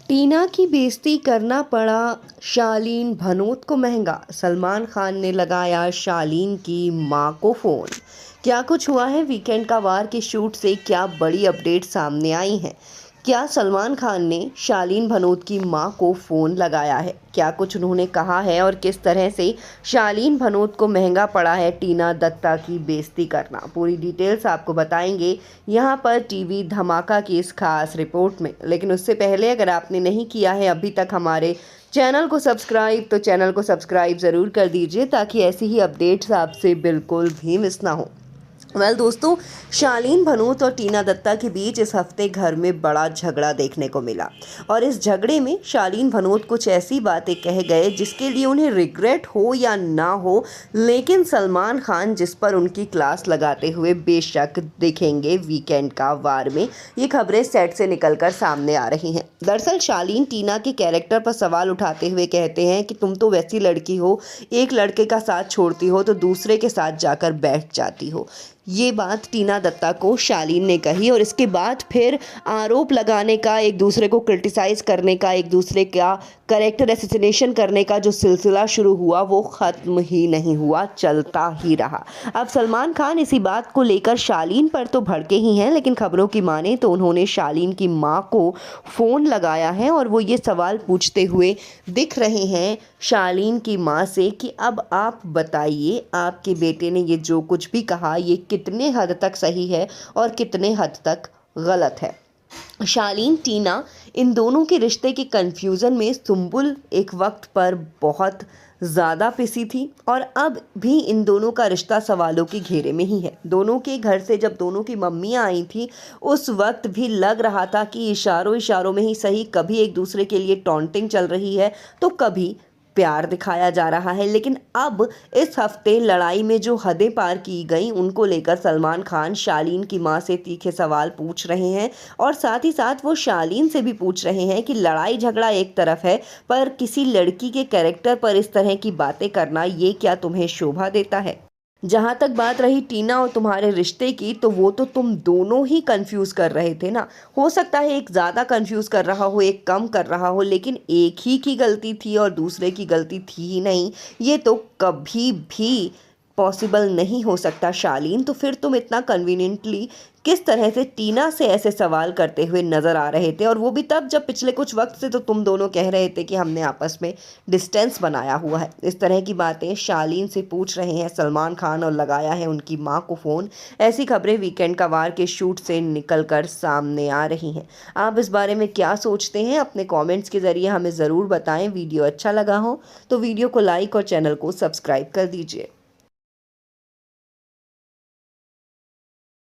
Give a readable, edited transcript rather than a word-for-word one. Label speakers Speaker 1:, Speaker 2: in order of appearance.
Speaker 1: टीना की बेइज्जती करना पड़ा शालीन भनोत को महंगा। सलमान खान ने लगाया शालीन की मां को फोन। क्या कुछ हुआ है वीकेंड का वार के शूट से? क्या बड़ी अपडेट सामने आई है? क्या सलमान खान ने शालीन भनोत की मां को फ़ोन लगाया है? क्या कुछ उन्होंने कहा है और किस तरह से शालीन भनोत को महंगा पड़ा है टीना दत्ता की बेइज्जती करना? पूरी डिटेल्स आपको बताएंगे यहाँ पर टीवी धमाका की इस खास रिपोर्ट में। लेकिन उससे पहले अगर आपने नहीं किया है अभी तक हमारे चैनल को सब्सक्राइब, तो चैनल को सब्सक्राइब ज़रूर कर दीजिए ताकि ऐसी ही अपडेट्स आपसे बिल्कुल भी मिस ना हो। दोस्तों, शालीन भनोत और टीना दत्ता के बीच इस हफ्ते घर में बड़ा झगड़ा देखने को मिला और इस झगड़े में शालीन भनोत कुछ ऐसी बातें कह गए जिसके लिए उन्हें रिग्रेट हो या ना हो, लेकिन सलमान खान जिस पर उनकी क्लास लगाते हुए बेशक दिखेंगे वीकेंड का वार में। ये खबरें सेट से निकलकर सामने आ रही हैं। दरअसल शालीन टीना के कैरेक्टर पर सवाल उठाते हुए कहते हैं कि तुम तो वैसी लड़की हो, एक लड़के का साथ छोड़ती हो तो दूसरे के साथ जाकर बैठ जाती हो। ये बात टीना दत्ता को शालीन ने कही और इसके बाद फिर आरोप लगाने का, एक दूसरे को क्रिटिसाइज करने का, एक दूसरे का कैरेक्टर असैसिनेशन करने का जो सिलसिला शुरू हुआ वो ख़त्म ही नहीं हुआ, चलता ही रहा। अब सलमान खान इसी बात को लेकर शालीन पर तो भड़के ही हैं, लेकिन खबरों की माने तो उन्होंने शालीन की मां को फ़ोन लगाया है और वो ये सवाल पूछते हुए दिख रहे हैं शालीन की मां से कि अब आप बताइए, आपके बेटे ने ये जो कुछ भी कहा ये कितने हद तक सही है और कितने हद तक गलत है। शालीन टीना इन दोनों के रिश्ते के कन्फ्यूज़न में सुंबुल एक वक्त पर बहुत ज़्यादा पिसी थी और अब भी इन दोनों का रिश्ता सवालों के घेरे में ही है। दोनों के घर से जब दोनों की मम्मियाँ आई थी उस वक्त भी लग रहा था कि इशारों इशारों में ही सही, कभी एक दूसरे के लिए टॉन्टिंग चल रही है तो कभी प्यार दिखाया जा रहा है। लेकिन अब इस हफ्ते लड़ाई में जो हदें पार की गई उनको लेकर सलमान खान शालीन की मां से तीखे सवाल पूछ रहे हैं और साथ ही साथ वो शालीन से भी पूछ रहे हैं कि लड़ाई झगड़ा एक तरफ है, पर किसी लड़की के कैरेक्टर पर इस तरह की बातें करना ये क्या तुम्हें शोभा देता है? जहाँ तक बात रही टीना और तुम्हारे रिश्ते की, तो वो तो तुम दोनों ही कंफ्यूज कर रहे थे ना। हो सकता है एक ज़्यादा कंफ्यूज कर रहा हो, एक कम कर रहा हो, लेकिन एक ही की गलती थी और दूसरे की गलती थी ही नहीं। ये तो कभी भी पॉसिबल नहीं हो सकता शालीन। तो फिर तुम इतना कन्वीनियंटली किस तरह से टीना से ऐसे सवाल करते हुए नज़र आ रहे थे, और वो भी तब जब पिछले कुछ वक्त से तो तुम दोनों कह रहे थे कि हमने आपस में डिस्टेंस बनाया हुआ है। इस तरह की बातें शालीन से पूछ रहे हैं सलमान खान और लगाया है उनकी मां को फ़ोन। ऐसी खबरें वीकेंड का वार के शूट से निकल कर सामने आ रही हैं। आप इस बारे में क्या सोचते हैं? अपने कॉमेंट्स के ज़रिए हमें ज़रूर बताएं। वीडियो अच्छा लगा हो तो वीडियो को लाइक और चैनल को सब्सक्राइब कर दीजिए।